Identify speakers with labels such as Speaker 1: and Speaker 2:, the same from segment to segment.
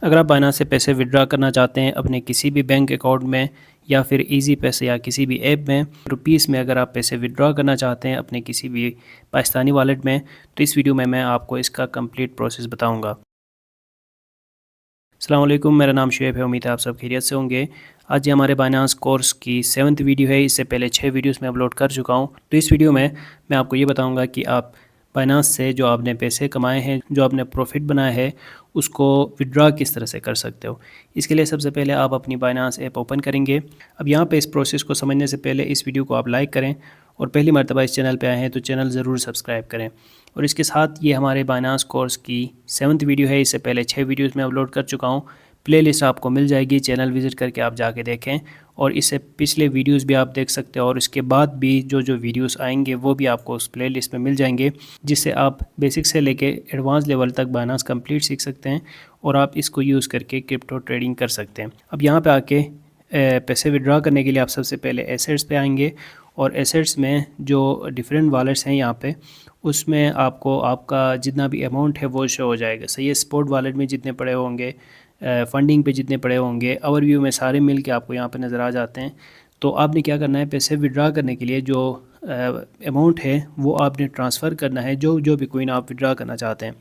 Speaker 1: अगर आप बायनांस से पैसे विड्रा करना चाहते हैं अपने किसी भी बैंक अकाउंट में या फिर इजी पैसे या किसी भी ऐप में रुपीस में, अगर आप पैसे विड्रा करना चाहते हैं अपने किसी भी पाकिस्तानी वॉलेट में, तो इस वीडियो में मैं आपको इसका कंप्लीट प्रोसेस बताऊंगा। अस्सलाम वालेकुम, मेरा नाम शुएब है। उम्मीद है आप सब खैरियत से होंगे। आज ये हमारे बायनांस कोर्स की 7th वीडियो है। इससे पहले 6 वीडियोस में अपलोड कर चुका हूँ। तो इस वीडियो में मैं आपको ये बताऊंगा कि आप बायनांस से जो आपने पैसे कमाए हैं, जो आपने प्रॉफिट बनाया है, उसको विड्रा किस तरह से कर सकते हो। इसके लिए सबसे पहले आप अपनी बायनांस ऐप ओपन करेंगे। अब यहाँ पे इस प्रोसेस को समझने से पहले इस वीडियो को आप लाइक करें और पहली मरतबा इस चैनल पे आए हैं तो चैनल ज़रूर सब्सक्राइब करें। और इसके साथ ये हमारे बायनांस कोर्स की 7th वीडियो है। इससे पहले 6 वीडियोस में अपलोड कर चुका हूँ। प्लेलिस्ट आपको मिल जाएगी, चैनल विज़िट करके आप जाके देखें और इससे पिछले वीडियोस भी आप देख सकते हो। और इसके बाद भी जो जो वीडियोस आएंगे वो भी आपको उस प्लेलिस्ट में मिल जाएंगे, जिससे आप बेसिक से लेके एडवांस लेवल तक बायनांस कंप्लीट सीख सकते हैं और आप इसको यूज़ करके क्रिप्टो ट्रेडिंग कर सकते हैं। अब यहाँ पे आके पैसे विड्रा करने के लिए आप सबसे पहले एसेट्स पे आएंगे और एसेट्स में जो डिफरेंट वॉलेट्स हैं यहाँ पे, उसमें आपको आपका जितना भी अमाउंट है वो शो हो जाएगा। सही है, स्पॉट वॉलेट में जितने पड़े होंगे, फंडिंग पे जितने पड़े होंगे, ओवरव्यू में सारे मिल के आपको यहाँ पे नज़र आ जाते हैं। तो आपने क्या करना है, पैसे विड्रा करने के लिए जो अमाउंट है वो आपने ट्रांसफ़र करना है, जो जो भी कोइन आप विड्रा करना चाहते हैं।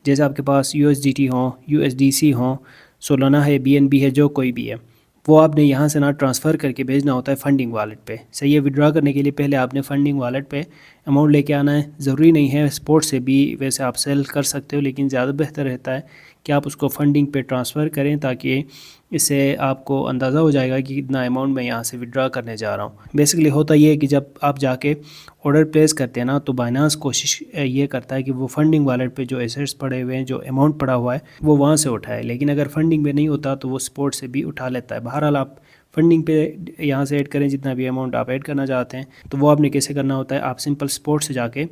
Speaker 1: जैसे आपके पास USDT हो, USDC हो, सोलाना है, BNB है, जो कोई भी है वो आपने यहाँ से ना ट्रांसफ़र करके भेजना होता है फंडिंग वॉलेट पे। सही है, विड्रा करने के लिए पहले आपने फंडिंग वॉलेट पे अमाउंट लेके आना है। ज़रूरी नहीं है स्पॉट से भी वैसे आप सेल कर सकते हो, लेकिन ज़्यादा बेहतर रहता है कि आप उसको फंडिंग पे ट्रांसफ़र करें, ताकि इससे आपको अंदाज़ा हो जाएगा कि कितना अमाउंट मैं यहाँ से विड्रा करने जा रहा हूँ। बेसिकली होता ये है कि जब आप जाके ऑर्डर प्लेस करते हैं ना, तो बायनांस कोशिश ये करता है कि वो फंडिंग वॉलेट पे जो एसेट्स पड़े हुए हैं, जो अमाउंट पड़ा हुआ है, वो वहाँ से उठाए। लेकिन अगर फंडिंग पे नहीं होता तो वो स्पॉट से भी उठा लेता है। बहरहाल आप फंडिंग पे यहाँ से ऐड करें जितना भी अमाउंट आप ऐड करना चाहते हैं। तो वो आपने कैसे करना होता है, आप सिंपल स्पॉट से जाके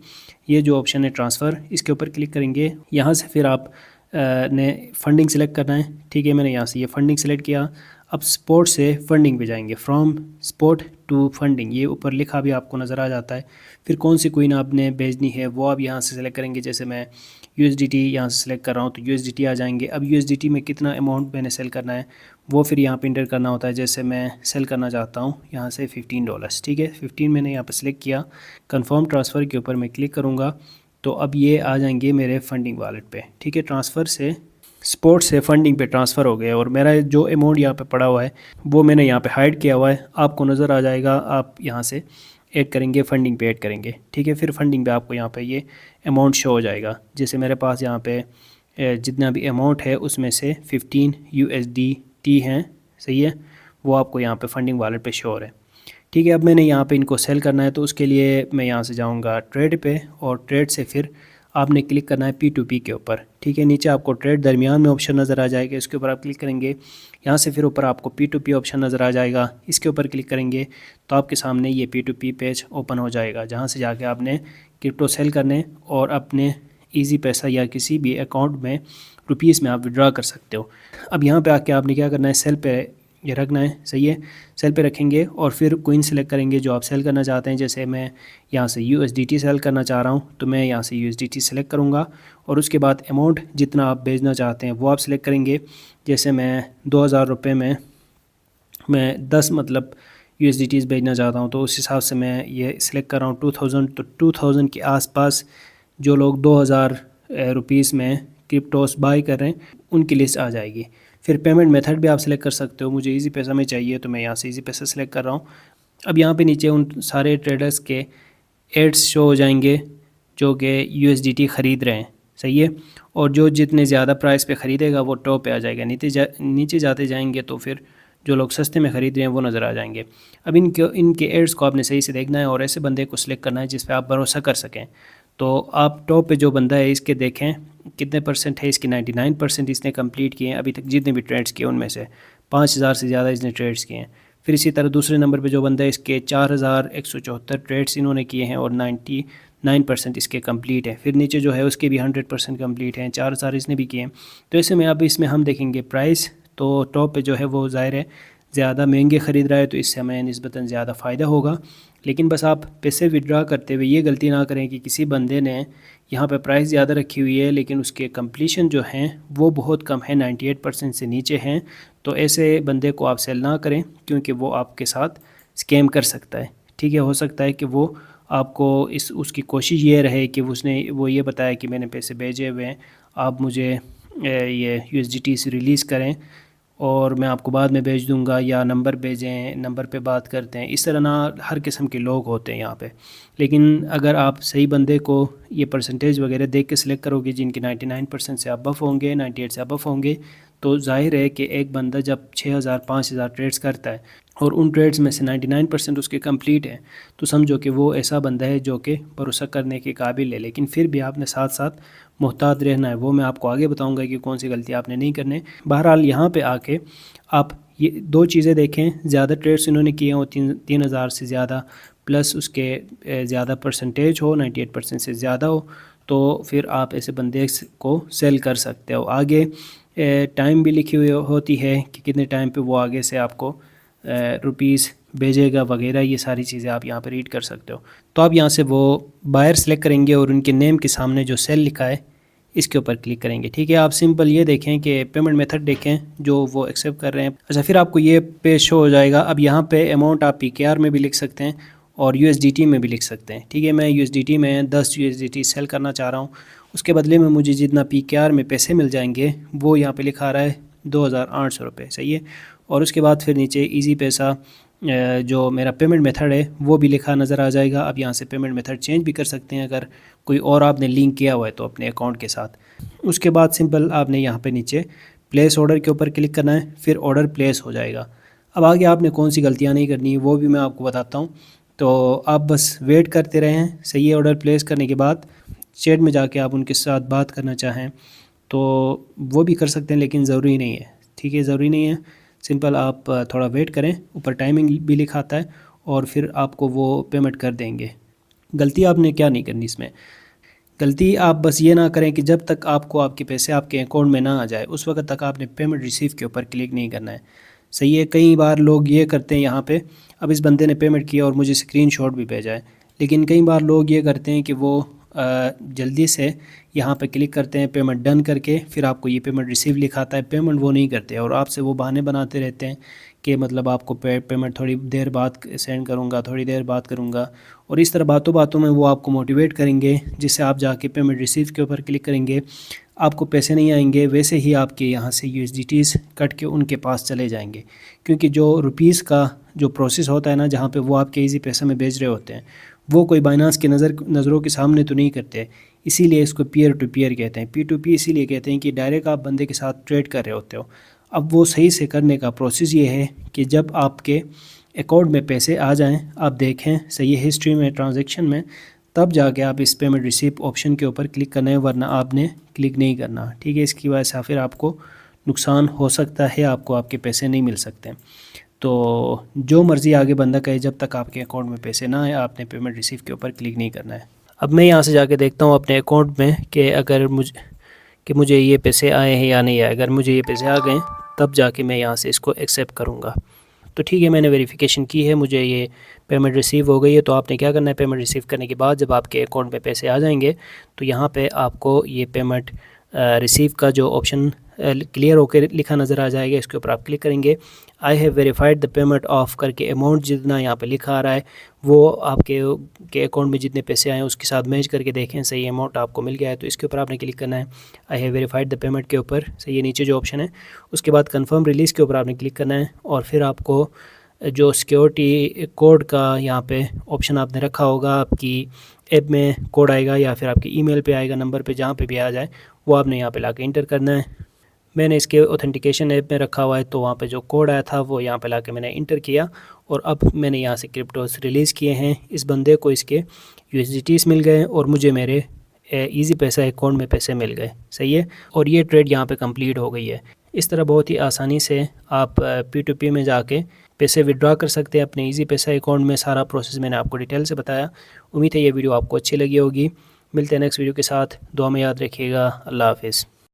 Speaker 1: ये जो ऑप्शन है ट्रांसफ़र, इसके ऊपर क्लिक करेंगे। यहाँ से फिर आप ने फ़ंडिंग सेलेक्ट करना है। ठीक है, मैंने यहाँ से ये फ़ंडिंग सेलेक्ट किया। अब स्पॉट से फंडिंग पे जाएंगे, फ्रॉम स्पॉट टू फंडिंग, ये ऊपर लिखा भी आपको नज़र आ जाता है। फिर कौन सी कोइन आपने भेजनी है वो आप यहाँ से सेलेक्ट करेंगे। जैसे मैं USDT यहाँ से सेलेक्ट कर रहा हूँ तो USDT आ जाएंगे। अब USDT में कितना अमाउंट मैंने सेल करना है वो फिर यहाँ पे इंटर करना होता है। जैसे मैं सेल करना चाहता हूँ यहाँ से $15। ठीक है, 15 मैंने यहाँ पर सेलेक्ट किया। कन्फर्म ट्रांसफ़र के ऊपर मैं क्लिक करूँगा तो अब ये आ जाएंगे मेरे फंडिंग वॉलेट पे। ठीक है, ट्रांसफ़र से स्पॉट से फंडिंग पे ट्रांसफ़र हो गया और मेरा जो अमाउंट यहाँ पे पड़ा हुआ है वो मैंने यहाँ पे हाइड किया हुआ है, आपको नज़र आ जाएगा। आप यहाँ से ऐड करेंगे, फंडिंग पे ऐड करेंगे। ठीक है, फिर फंडिंग पे आपको यहाँ पे ये अमाउंट शो हो जाएगा। जैसे मेरे पास यहाँ पे जितना भी अमाउंट है उसमें से 15 USDT हैं। सही है, वो आपको यहाँ पे फंडिंग वॉलेट पे शो हो रहा है। ठीक है, अब मैंने यहाँ पे इनको सेल करना है तो उसके लिए मैं यहाँ से जाऊँगा ट्रेड पे और ट्रेड से फिर आपने क्लिक करना है P2P के ऊपर। ठीक है, नीचे आपको ट्रेड दरमियान में ऑप्शन नज़र आ जाएगा, इसके ऊपर आप क्लिक करेंगे। यहाँ से फिर ऊपर आपको P2P ऑप्शन नज़र आ जाएगा, इसके ऊपर क्लिक करेंगे तो आपके सामने ये P2P पेज ओपन हो जाएगा, जहाँ से जाके आपने क्रिप्टो सेल करने और अपने ईजी पैसा या किसी भी अकाउंट में रुपीज़ में आप विड्रा कर सकते हो। अब यहाँ पे आके आपने क्या करना है, सेल पे ये रखना है। सही है, सेल पे रखेंगे और फिर कोइन सेलेक्ट करेंगे जो आप सेल करना चाहते हैं। जैसे मैं यहाँ से USDT सेल करना चाह रहा हूँ तो मैं यहाँ से USDT सेलेक्ट करूँगा और उसके बाद अमाउंट जितना आप भेजना चाहते हैं वो आप सेलेक्ट करेंगे। जैसे मैं 2000 रुपये में मैं 10 मतलब USDTs भेजना चाहता हूँ तो उस हिसाब से मैं ये सिलेक्ट कर रहा हूँ 2000। तो 2000 के आसपास जो लोग 2000 रुपीज़ में क्रिप्टोस बाई कर रहे हैं उनकी लिस्ट आ जाएगी। फिर पेमेंट मेथड भी आप सेलेक्ट कर सकते हो। मुझे इजी पैसा में चाहिए तो मैं यहाँ से इजी पैसा सेलेक्ट कर रहा हूँ। अब यहाँ पे नीचे उन सारे ट्रेडर्स के एड्स शो हो जाएंगे जो कि USDT ख़रीद रहे हैं। सही है, और जो जितने ज़्यादा प्राइस पे ख़रीदेगा वो टॉप पे आ जाएगा। नीचे जाते जाएंगे तो फिर जो लोग सस्ते में ख़रीद रहे हैं वो नज़र आ जाएंगे। अब इनके एड्स को आपने सही से देखना है और ऐसे बंदे को सिलेक्ट करना है जिस पे आप भरोसा कर सकें। तो आप टॉप पे जो बंदा है इसके देखें कितने परसेंट है, इसके 99% इसने कंप्लीट किए हैं अभी तक। जितने भी ट्रेड्स किए उनमें से 5000 से ज़्यादा इसने ट्रेड्स किए हैं। फिर इसी तरह दूसरे नंबर पे जो बंदा है इसके 4174 ट्रेड्स इन्होंने किए हैं और 99% इसके कंप्लीट है। फिर नीचे जो है उसके भी 100% कंप्लीट हैं, 4000 इसने भी किए हैं। तो ऐसे में अब इसमें हम देखेंगे प्राइस, तो टॉप पे जो है वो ज़ाहिर है ज़्यादा महंगे ख़रीद रहा है तो इससे हमें निस्बतन ज़्यादा फ़ायदा होगा। लेकिन बस आप पैसे विड्रा करते हुए ये गलती ना करें कि किसी बंदे ने यहाँ पे प्राइस ज़्यादा रखी हुई है लेकिन उसके कंप्लीशन जो हैं वो बहुत कम है, 98% से नीचे हैं। तो ऐसे बंदे को आप सेल ना करें क्योंकि वो आपके साथ स्कैम कर सकता है। ठीक है, हो सकता है कि वो आपको उसकी कोशिश ये रहे कि वो ये बताया कि मैंने पैसे भेजे हुए हैं, आप मुझे ये USDT से रिलीज़ करें और मैं आपको बाद में भेज दूंगा, या नंबर भेजें, नंबर पे बात करते हैं। इस तरह ना हर किस्म के लोग होते हैं यहाँ पे। लेकिन अगर आप सही बंदे को ये परसेंटेज वगैरह देख के सिलेक्ट करोगे जिनके 99% से अबव होंगे, 98 से अबव होंगे, तो जाहिर है कि एक बंदा जब 6000 5000 ट्रेड्स करता है और उन ट्रेड्स में से 99% उसके कंप्लीट है, तो समझो कि वो ऐसा बंदा है जो कि भरोसा करने के काबिल है। लेकिन फिर भी आपने साथ साथ मुहतात रहना है। वो मैं आपको आगे बताऊंगा कि कौन सी गलती आपने नहीं करनी। बहरहाल यहाँ पे आके आप ये दो चीज़ें देखें, ज़्यादा ट्रेड्स इन्होंने किए हो 3000 से ज़्यादा, प्लस उसके ज़्यादा परसेंटेज हो, 98% से ज़्यादा हो, तो फिर आप ऐसे बंदे को सेल कर सकते हो। आगे टाइम भी लिखी हुई होती है कि कितने टाइम पे वो आगे से आपको रुपीस भेजेगा वगैरह, ये सारी चीज़ें आप यहाँ पर रीड कर सकते हो। तो आप यहाँ से वो बायर सेलेक्ट करेंगे और उनके नेम के सामने जो सेल लिखा है इसके ऊपर क्लिक करेंगे। ठीक है, आप सिंपल ये देखें कि पेमेंट मेथड देखें जो वो एक्सेप्ट कर रहे हैं। अच्छा, फिर आपको ये पेज शो हो जाएगा। अब यहाँ पे अमाउंट आप PKR में भी लिख सकते हैं और USDT में भी लिख सकते हैं। ठीक है, मैं USDT में 10 USDT सेल करना चाह रहा हूँ, उसके बदले में मुझे जितना PKR में पैसे मिल जाएंगे वो यहाँ पे लिखा रहा है 2800 रुपये। सही है, और उसके बाद फिर नीचे ईजी पैसा जो मेरा पेमेंट मेथड है वो भी लिखा नज़र आ जाएगा। अब यहाँ से पेमेंट मेथड चेंज भी कर सकते हैं अगर कोई और आपने लिंक किया हुआ है तो अपने अकाउंट के साथ। उसके बाद सिंपल आपने यहाँ पे नीचे प्लेस ऑर्डर के ऊपर क्लिक करना है, फिर ऑर्डर प्लेस हो जाएगा। अब आगे आपने कौन सी गलतियाँ नहीं करनी वो भी मैं आपको बताता हूँ, तो आप बस वेट करते रहें। सही है, ऑर्डर प्लेस करने के बाद चैट में जाके आप उनके साथ बात करना चाहें तो वो भी कर सकते हैं, लेकिन ज़रूरी नहीं है। ठीक है, ज़रूरी नहीं है, सिंपल आप थोड़ा वेट करें। ऊपर टाइमिंग भी लिखा आता है और फिर आपको वो पेमेंट कर देंगे। गलती आपने क्या नहीं करनी इसमें, गलती आप बस ये ना करें कि जब तक आपको आपके पैसे आपके अकाउंट में ना आ जाए उस वक्त तक आपने पेमेंट रिसीव के ऊपर क्लिक नहीं करना है। सही है, कई बार लोग ये करते हैं यहाँ पे, अब इस बंदे ने पेमेंट किया और मुझे स्क्रीनशॉट भी भेजा है, लेकिन कई बार लोग ये करते हैं कि वो जल्दी से यहाँ पे क्लिक करते हैं पेमेंट डन करके, फिर आपको ये पेमेंट रिसीव लिखाता है, पेमेंट वो नहीं करते और आपसे वो बहाने बनाते रहते हैं कि मतलब आपको पेमेंट थोड़ी देर बाद सेंड करूँगा, थोड़ी देर बाद करूँगा, और इस तरह बातों बातों में वो आपको मोटिवेट करेंगे जिससे आप जाके पेमेंट रिसीव के ऊपर क्लिक करेंगे, आपको पैसे नहीं आएंगे। वैसे ही आपके यहाँ से USDTs कट के उनके पास चले जाएंगे, क्योंकि जो रुपीस का जो प्रोसेस होता है ना, जहाँ पे वो आपके ईजी पैसे में भेज रहे होते हैं, वो कोई बाइनांस की नज़रों के सामने तो नहीं करते, इसीलिए इसको पीयर टू पीयर कहते हैं। P2P इसीलिए कहते हैं कि डायरेक्ट आप बंदे के साथ ट्रेड कर रहे होते हो। अब वो सही से करने का प्रोसेस ये है कि जब आपके अकाउंट में पैसे आ जाएं, आप देखें सही हिस्ट्री में, ट्रांजैक्शन में, तब जाके आप इस पेमेंट रिसीव ऑप्शन के ऊपर क्लिक करना है, वरना आपने क्लिक नहीं करना। ठीक है, इसकी वजह से फिर आपको नुकसान हो सकता है, आपको आपके पैसे नहीं मिल सकते। तो जो मर्ज़ी आगे बंदा कहे, जब तक आपके अकाउंट में पैसे ना आए आपने पेमेंट रिसीव के ऊपर क्लिक नहीं करना है। अब मैं यहाँ से जाके देखता हूँ अपने अकाउंट में कि अगर मुझे ये पैसे आए हैं या नहीं आए। अगर मुझे ये पैसे आ गए तब जाके मैं यहाँ से इसको एक्सेप्ट करूँगा। तो ठीक है, मैंने वेरिफिकेशन की है, मुझे ये पेमेंट रिसीव हो गई है। तो आपने क्या करना है, पेमेंट रिसीव करने के बाद जब आपके अकाउंट में पैसे आ जाएंगे तो यहाँ पे आपको ये पेमेंट रिसीव का जो ऑप्शन क्लियर होकर लिखा नज़र आ जाएगा, इसके ऊपर आप क्लिक करेंगे। I have verified the payment of करके अमाउंट जितना यहाँ पे लिखा आ रहा है वो आपके अकाउंट में जितने पैसे आए उसके साथ मैच करके देखें सही अमाउंट आपको मिल गया है, तो इसके ऊपर आपने क्लिक करना है I have verified the payment के ऊपर। सही है, नीचे जो ऑप्शन है उसके बाद कन्फर्म रिलीज़ के ऊपर आपने क्लिक करना है, और फिर आपको जो सिक्योरिटी कोड का यहाँ पे ऑप्शन आपने रखा होगा, आपकी ऐप में कोड आएगा या फिर आपकी ईमेल पे आएगा, नंबर पे जहाँ पे भी आ जाए वो आपने यहाँ पे लाके इंटर करना है। मैंने इसके ऑथेंटिकेशन ऐप में रखा हुआ है, तो वहाँ पे जो कोड आया था वो यहाँ पे लाके मैंने इंटर किया, और अब मैंने यहाँ से क्रिप्टोस रिलीज़ किए हैं। इस बंदे को इसके USDTs मिल गए और मुझे मेरे ईजी पैसा अकाउंट में पैसे मिल गए। सही है, और ये ट्रेड यहाँ पे कंप्लीट हो गई है। इस तरह बहुत ही आसानी से आप P2P में जाके पैसे विड्रॉ कर सकते हैं अपने ईजी पैसा अकाउंट में। सारा प्रोसेस मैंने आपको डिटेल से बताया। उम्मीद है ये वीडियो आपको अच्छी लगी होगी। मिलते हैं नेक्स्ट वीडियो के साथ, दुआ में याद रखिएगा। अल्लाह हाफिज़।